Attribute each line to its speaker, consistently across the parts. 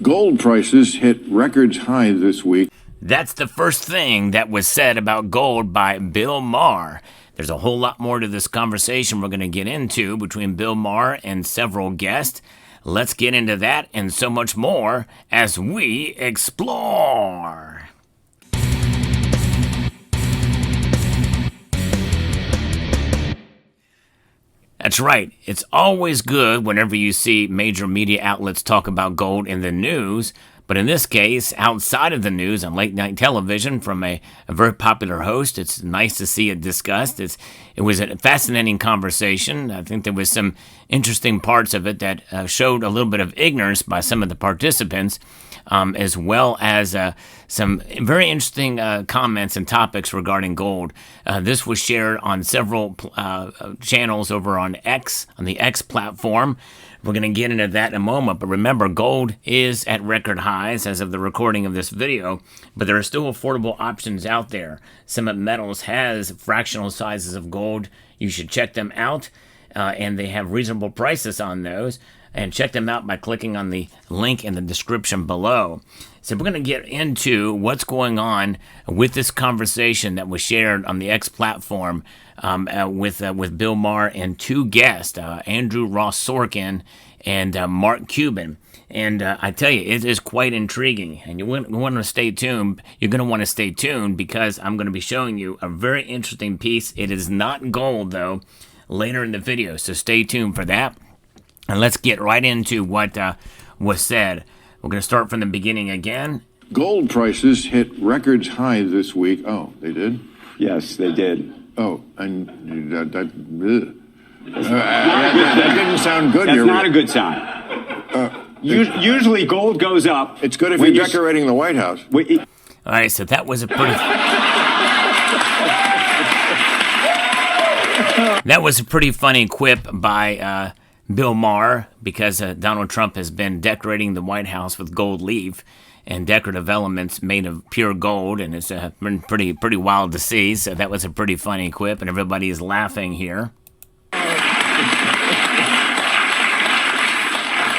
Speaker 1: Gold prices hit records high this week.
Speaker 2: That's the first thing that was said about gold by Bill Maher. There's a whole lot more to this conversation we're going to get into between Bill Maher and several guests. Let's get into that and so much more as we explore. That's right. It's always good whenever you see major media outlets talk about gold in the news. But in this case, outside of the news on late night television from a very popular host, it's nice to see it discussed. It was a fascinating conversation. I think there was some interesting parts of it that showed a little bit of ignorance by some of the participants, as well as some very interesting comments and topics regarding gold. This was shared on several channels over on X, on the X platform. We're going to get into that in a moment, but remember, gold is at record highs as of the recording of this video, but there are still affordable options out there. Summit Metals has fractional sizes of gold. You should check them out, and they have reasonable prices on those, and check them out by clicking on the link in the description below. So we're going to get into what's going on with this conversation that was shared on the X platform with Bill Maher and two guests, Andrew Ross Sorkin and Mark Cuban. And I tell you, it is quite intriguing, and you want to stay tuned. You're going to want to stay tuned because I'm going to be showing you a very interesting piece. It is not gold, though, later in the video, so stay tuned for that. And let's get right into what was said. We're going to start from the beginning again.
Speaker 1: Gold prices hit records high this week. Oh, they did?
Speaker 3: Yes, they did.
Speaker 1: Oh, and that didn't sound good.
Speaker 3: That's not a good sign. Usually gold goes up.
Speaker 1: It's good if you're decorating the White House.
Speaker 2: All right, so that was a pretty... That was a pretty funny quip by Bill Maher, because Donald Trump has been decorating the White House with gold leaf and decorative elements made of pure gold, and it's been pretty wild to see. So that was a pretty funny quip, and everybody is laughing here.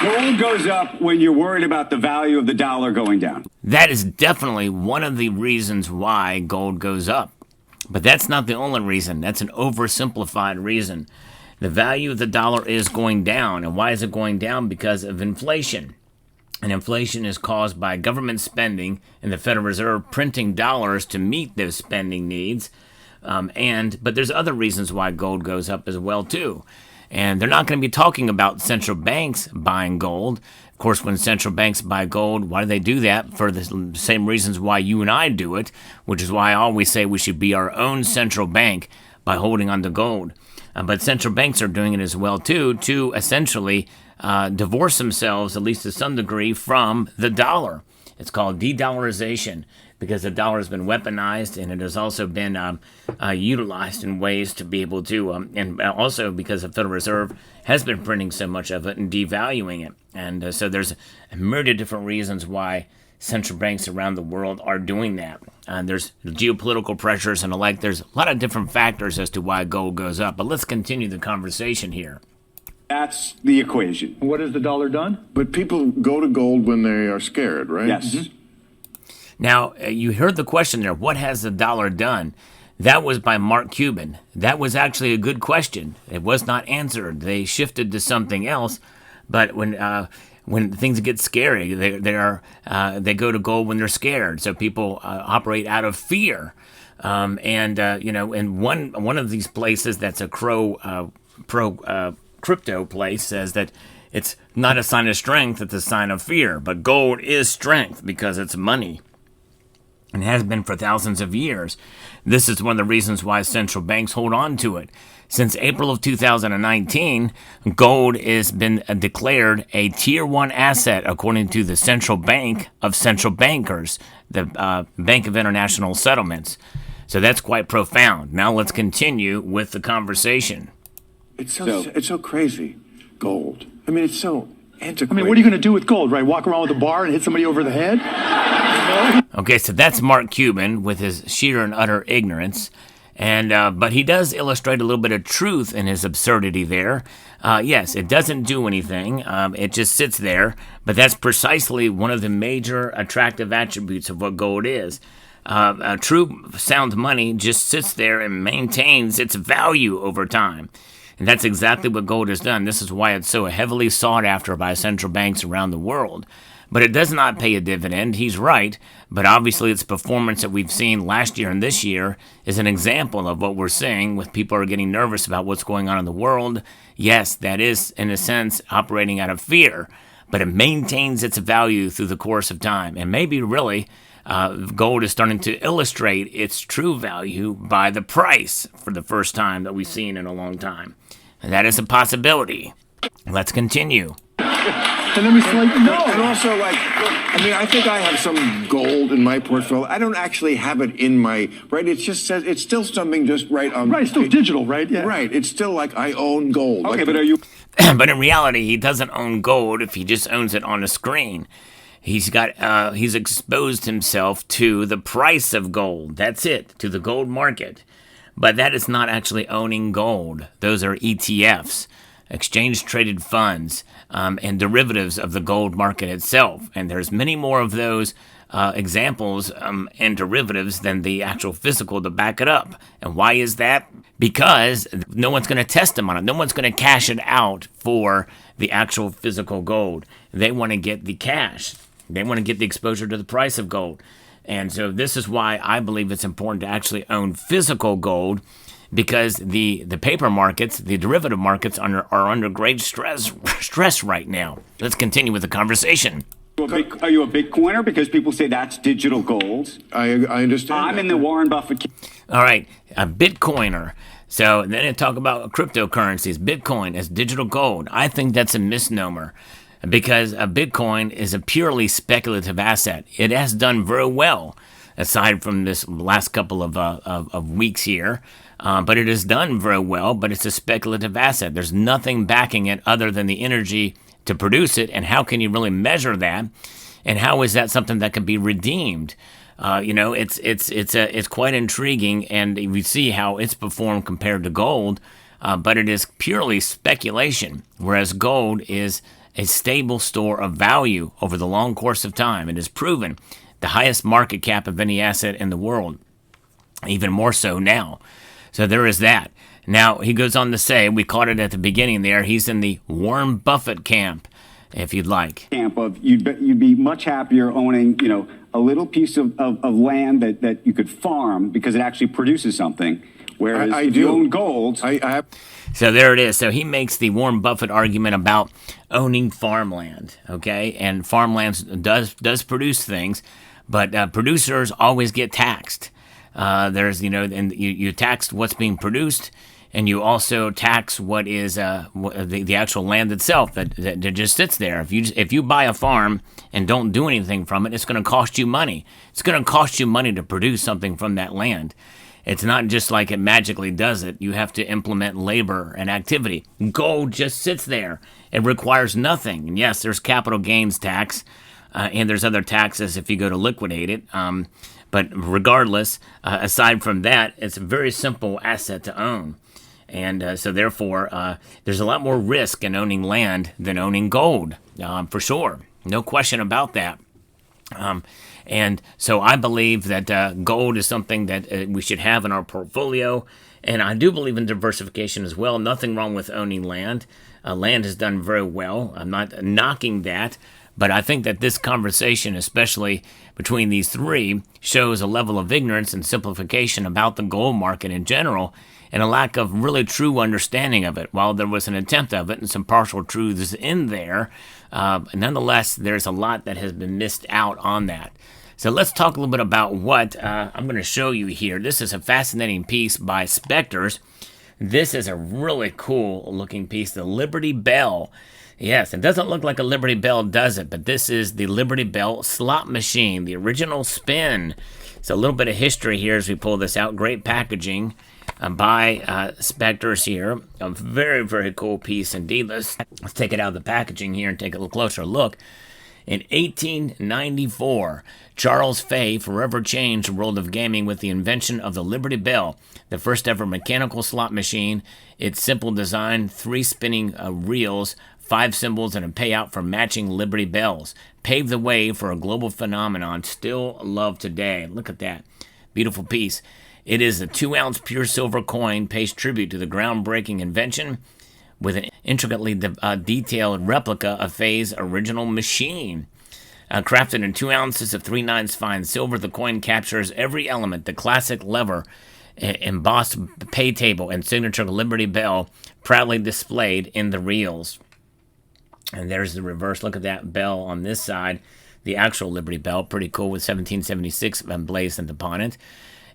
Speaker 3: Gold goes up when you're worried about the value of the dollar going down.
Speaker 2: That is definitely one of the reasons why gold goes up. But that's not the only reason. That's an oversimplified reason. The value of the dollar is going down. And why is it going down? Because of inflation. And inflation is caused by government spending and the Federal Reserve printing dollars to meet those spending needs. But there's other reasons why gold goes up as well, too. And they're not going to be talking about central banks buying gold. Of course, when central banks buy gold, why do they do that? For the same reasons why you and I do it, which is why I always say we should be our own central bank by holding on to gold. But central banks are doing it as well, too, to essentially divorce themselves, at least to some degree, from the dollar. It's called de-dollarization, because the dollar has been weaponized, and it has also been utilized in ways to be able to, and also because the Federal Reserve has been printing so much of it and devaluing it. And so there's a myriad of different reasons why central banks around the world are doing that. There's geopolitical pressures and the like. There's a lot of different factors as to why gold goes up. But let's continue the conversation here.
Speaker 3: That's the equation.
Speaker 4: What has the dollar done?
Speaker 1: But people go to gold when they are scared, right?
Speaker 3: Yes.
Speaker 4: Mm-hmm.
Speaker 2: Now, you heard the question there, what has the dollar done? That was by Mark Cuban. That was actually a good question. It was not answered. They shifted to something else. But when things get scary, they go to gold when they're scared. So people operate out of fear. And one of these places that's a pro crypto place says that it's not a sign of strength, it's a sign of fear. But gold is strength because it's money. And has been for thousands of years. This is one of the reasons why central banks hold on to it. Since April of 2019, gold has been declared a Tier 1 asset according to the Central Bank of Central Bankers, the Bank of International Settlements. So that's quite profound. Now let's continue with the conversation.
Speaker 1: It's so crazy. Gold. I mean, it's so antiquated.
Speaker 4: I mean, what are you going to do with gold, right? Walk around with a bar and hit somebody over the head?
Speaker 2: Okay, so that's Mark Cuban with his sheer and utter ignorance. But he does illustrate a little bit of truth in his absurdity there. Yes, it doesn't do anything. It just sits there. But that's precisely one of the major attractive attributes of what gold is. True sound money just sits there and maintains its value over time. And that's exactly what gold has done. This is why it's so heavily sought after by central banks around the world. But it does not pay a dividend. He's right. But obviously, its performance that we've seen last year and this year is an example of what we're seeing with people are getting nervous about what's going on in the world. Yes, that is, in a sense, operating out of fear. But it maintains its value through the course of time. And maybe really, gold is starting to illustrate its true value by the price for the first time that we've seen in a long time. And that is a possibility. Let's continue.
Speaker 4: And then we say, no.
Speaker 1: And also, I think I have some gold in my portfolio. I don't actually have it in my, right? It just says, it's still something just right on.
Speaker 4: Right, it's still digital, right? Yeah.
Speaker 1: Right. It's still like I own gold.
Speaker 3: Okay,
Speaker 1: Like,
Speaker 3: but are you?
Speaker 2: But in reality, he doesn't own gold if he just owns it on a screen. He's exposed himself to the price of gold. That's it, to the gold market. But that is not actually owning gold. Those are ETFs, exchange-traded funds, and derivatives of the gold market itself. And there's many more of those examples and derivatives than the actual physical to back it up. And why is that? Because no one's going to test them on it. No one's going to cash it out for the actual physical gold. They want to get the cash. They want to get the exposure to the price of gold. And so this is why I believe it's important to actually own physical gold, because the paper markets, the derivative markets are under great stress right now. Let's continue with the conversation.
Speaker 3: Are you a Bitcoiner? Because people say that's digital gold.
Speaker 1: I understand.
Speaker 3: I'm
Speaker 1: that.
Speaker 3: in the Warren Buffett.
Speaker 2: All right, a Bitcoiner. So then they talk about cryptocurrencies. Bitcoin as digital gold. I think that's a misnomer, because a Bitcoin is a purely speculative asset. It has done very well, aside from this last couple of weeks here. But it has done very well, but it's a speculative asset. There's nothing backing it other than the energy to produce it. And how can you really measure that? And how is that something that can be redeemed? It's quite intriguing, and we see how it's performed compared to gold. But it is purely speculation, whereas gold is a stable store of value over the long course of time. It is proven the highest market cap of any asset in the world, even more so now. So there is that. Now, he goes on to say, we caught it at the beginning there, he's in the Warren Buffett camp, if you'd like.
Speaker 3: Camp of you'd be much happier owning, a little piece of land that you could farm because it actually produces something. Whereas if you own gold,
Speaker 1: I have.
Speaker 2: So there it is. So he makes the Warren Buffett argument about owning farmland, okay? And farmland does produce things, but producers always get taxed. There's, and you tax what's being produced, and you also tax what is the actual land itself that just sits there. If you buy a farm and don't do anything from it, it's going to cost you money. It's going to cost you money to produce something from that land. It's not just like it magically does it. You have to implement labor and activity. Gold just sits there. It requires nothing. And yes, there's capital gains tax, and there's other taxes if you go to liquidate it. But regardless, aside from that, it's a very simple asset to own. And so therefore, there's a lot more risk in owning land than owning gold, for sure. No question about that. And so I believe that gold is something that we should have in our portfolio. And I do believe in diversification as well. Nothing wrong with owning land. Land has done very well. I'm not knocking that. But I think that this conversation, especially between these three, shows a level of ignorance and simplification about the gold market in general, and a lack of really true understanding of it. While there was an attempt of it and some partial truths in there, nonetheless, there's a lot that has been missed out on that. So let's talk a little bit about what I'm going to show you here. This is a fascinating piece by Spectors. This is a really cool looking piece, the Liberty Bell. Yes, it doesn't look like a Liberty Bell, does it? But this is the Liberty Bell slot machine, the original spin. So a little bit of history here as we pull this out. Great packaging by Spectors here. A very, very cool piece indeed. Let's take it out of the packaging here and take a little closer look. In 1894, Charles Fay forever changed the world of gaming with the invention of the Liberty Bell, the first ever mechanical slot machine. Its simple design, 3 spinning reels, 5 symbols, and a payout for matching Liberty Bells paved the way for a global phenomenon still loved today. Look at that. Beautiful piece. It is a 2-ounce pure silver coin, pays tribute to the groundbreaking invention with an intricately detailed replica of Fay's original machine. Crafted in 2 ounces of 3/9 fine silver, the coin captures every element: the classic lever, embossed pay table, and signature Liberty Bell proudly displayed in the reels. And there's the reverse. Look at that bell on this side, the actual Liberty Bell. Pretty cool, with 1776 emblazoned upon it.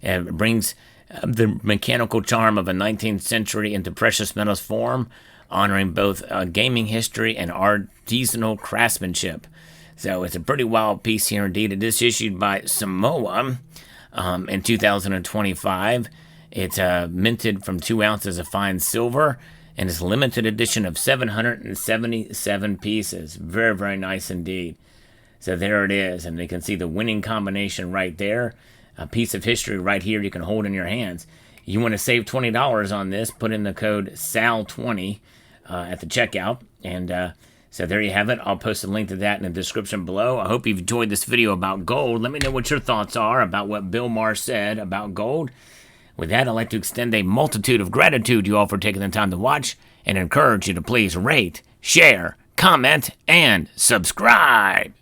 Speaker 2: And it brings the mechanical charm of a 19th century into precious metals form, honoring both gaming history and artisanal craftsmanship. So it's a pretty wild piece here indeed. It is issued by Samoa in 2025. It's minted from 2 ounces of fine silver, and it's a limited edition of 777 pieces. Very, very nice indeed. So there it is, and you can see the winning combination right there. A piece of history right here you can hold in your hands. You want to save $20 on this, put in the code SAL20 at the checkout, and so there you have it. I'll post a link to that in the description below. I hope you've enjoyed this video about gold. Let me know what your thoughts are about what Bill Maher said about gold. With that, I'd like to extend a multitude of gratitude to you all for taking the time to watch, and encourage you to please rate, share, comment, and subscribe.